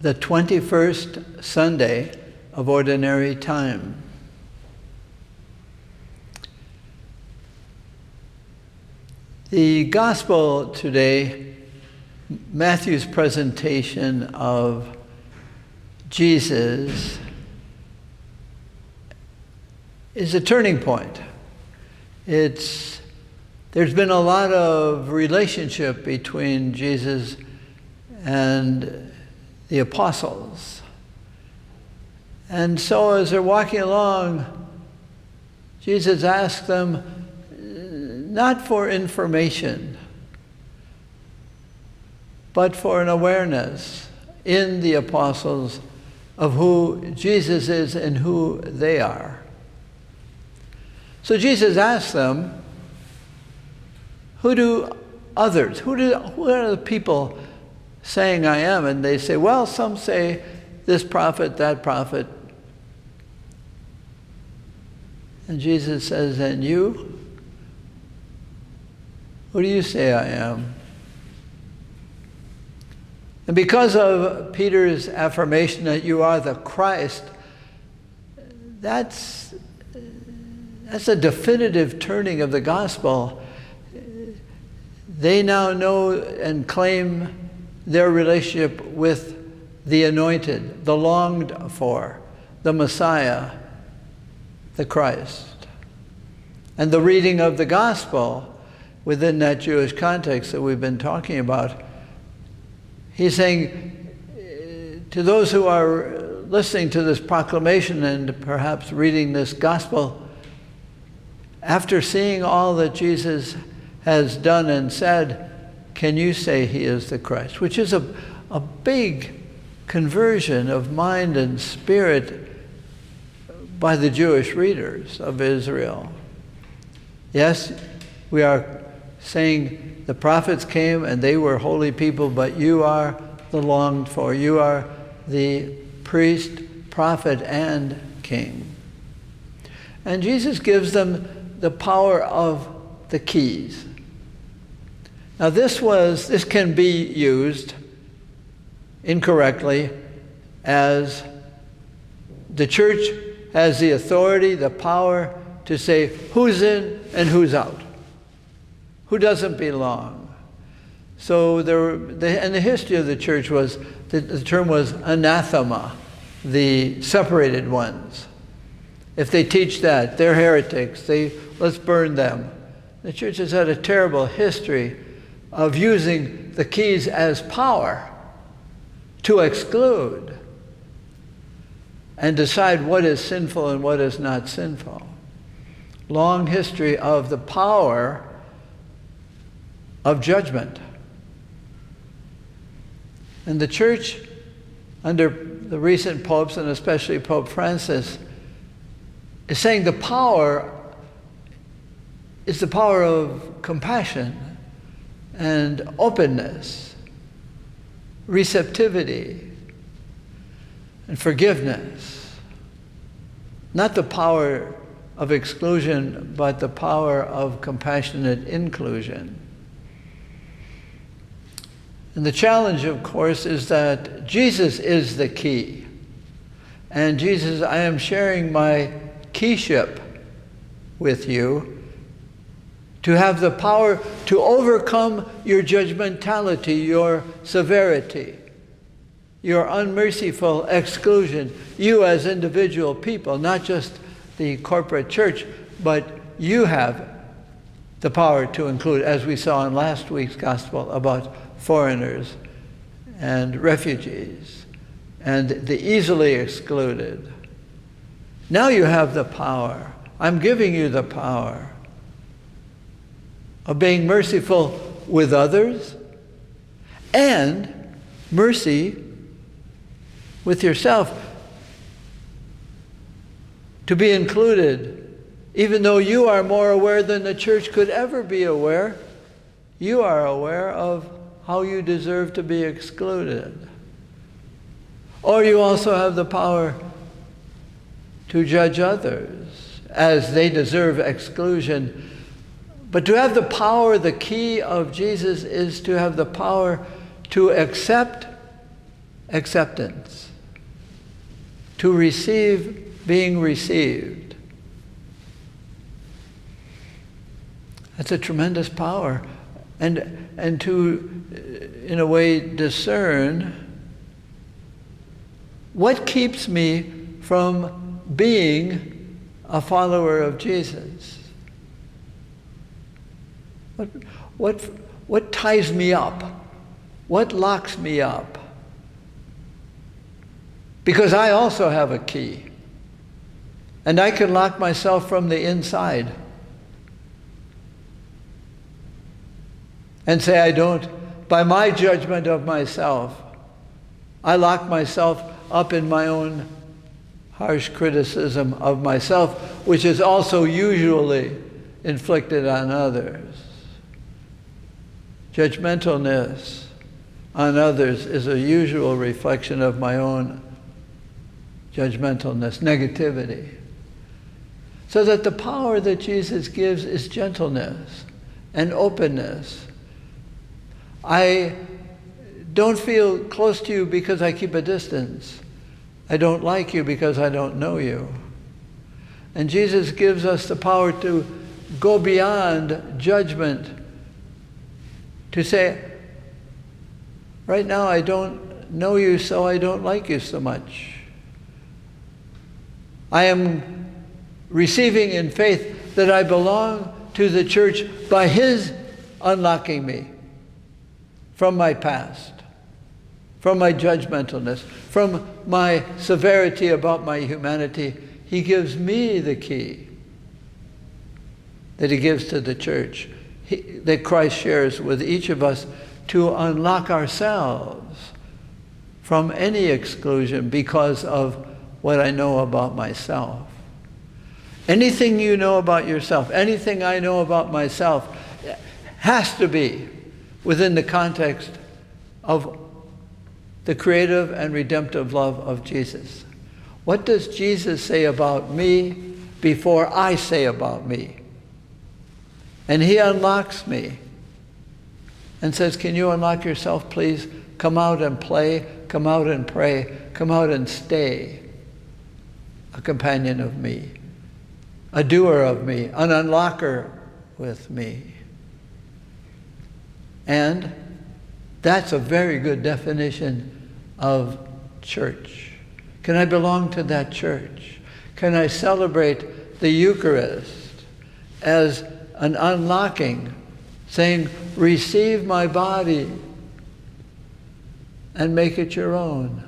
the 21st Sunday of Ordinary Time. The Gospel today, Matthew's presentation of Jesus, is a turning point. There's been a lot of relationship between Jesus and the apostles. And so as they're walking along, Jesus asks them, not for information, but for an awareness in the apostles of who Jesus is and who they are. So Jesus asks them, who are the people saying I am? And they say, well, some say this prophet, that prophet. And Jesus says, and you? Who do you say I am? And because of Peter's affirmation that you are the Christ, that's a definitive turning of the gospel. They now know and claim their relationship with the anointed, the longed for, the Messiah, the Christ. And the reading of the gospel within that Jewish context that we've been talking about, he's saying to those who are listening to this proclamation and perhaps reading this gospel, after seeing all that Jesus has done and said, can you say he is the Christ? Which is a big conversion of mind and spirit by the Jewish readers of Israel. Yes, we are saying the prophets came and they were holy people, but you are the longed for. You are the priest, prophet, and king. And Jesus gives them the power of the keys. Now this can be used incorrectly as the church has the authority, the power to say who's in and who's out, who doesn't belong. So and the history of the church was, the term was anathema, the separated ones. If they teach that, they're heretics, let's burn them. The church has had a terrible history of using the keys as power to exclude and decide what is sinful and what is not sinful. Long history of the power of judgment. And the church, under the recent popes, and especially Pope Francis, is saying the power is the power of compassion and openness, receptivity, and forgiveness. Not the power of exclusion, but the power of compassionate inclusion. And the challenge, of course, is that Jesus is the key. And Jesus, I am sharing my keyship with you to have the power to overcome your judgmentality, your severity, your unmerciful exclusion, you as individual people, not just the corporate church, but you have the power to include, as we saw in last week's gospel about foreigners and refugees and the easily excluded. Now you have the power. I'm giving you the power of being merciful with others and mercy with yourself. To be included, even though you are more aware than the church could ever be aware, you are aware of how you deserve to be excluded. Or you also have the power to judge others as they deserve exclusion. But to have the power, the key of Jesus is to have the power to accept acceptance, to receive being received. That's a tremendous power. And to, in a way, discern what what me from being a follower of Jesus. What ties me up? What locks me up? Because I also have a key. And I can lock myself from the inside. And say, I don't, by my judgment of myself, I lock myself up in my own harsh criticism of myself, which is also usually inflicted on others. Judgmentalness on others is a usual reflection of my own judgmentalness, negativity. So that the power that Jesus gives is gentleness and openness. I don't feel close to you because I keep a distance. I don't like you because I don't know you. And Jesus gives us the power to go beyond judgment, to say, right now I don't know you, so I don't like you so much. I am receiving in faith that I belong to the church by His unlocking me from my past, from my judgmentalness, from my severity about my humanity. He gives me the key that He gives to the church, that Christ shares with each of us to unlock ourselves from any exclusion because of what I know about myself. Anything you know about yourself, anything I know about myself has to be within the context of the creative and redemptive love of Jesus. What does Jesus say about me before I say about me? And He unlocks me and says, can you unlock yourself, please? Come out and play, come out and pray, come out and stay a companion of me, a doer of me, an unlocker with me. And that's a very good definition of church. Can I belong to that church? Can I celebrate the Eucharist as an unlocking, saying, receive my body and make it your own.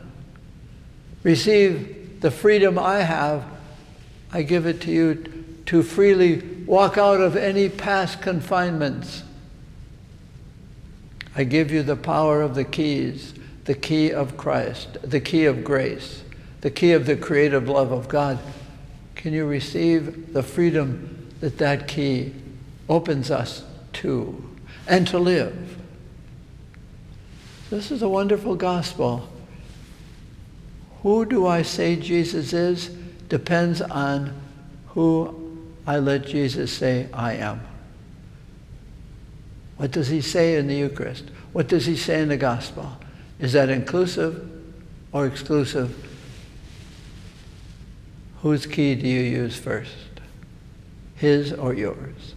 Receive the freedom I have, I give it to you to freely walk out of any past confinements. I give you the power of the keys, the key of Christ, the key of grace, the key of the creative love of God. Can you receive the freedom that that key opens us to and to live? This is a wonderful gospel. Who do I say Jesus is depends on who I let Jesus say I am. What does He say in the Eucharist? What does He say in the gospel? Is that inclusive or exclusive? Whose key do you use first? His or yours?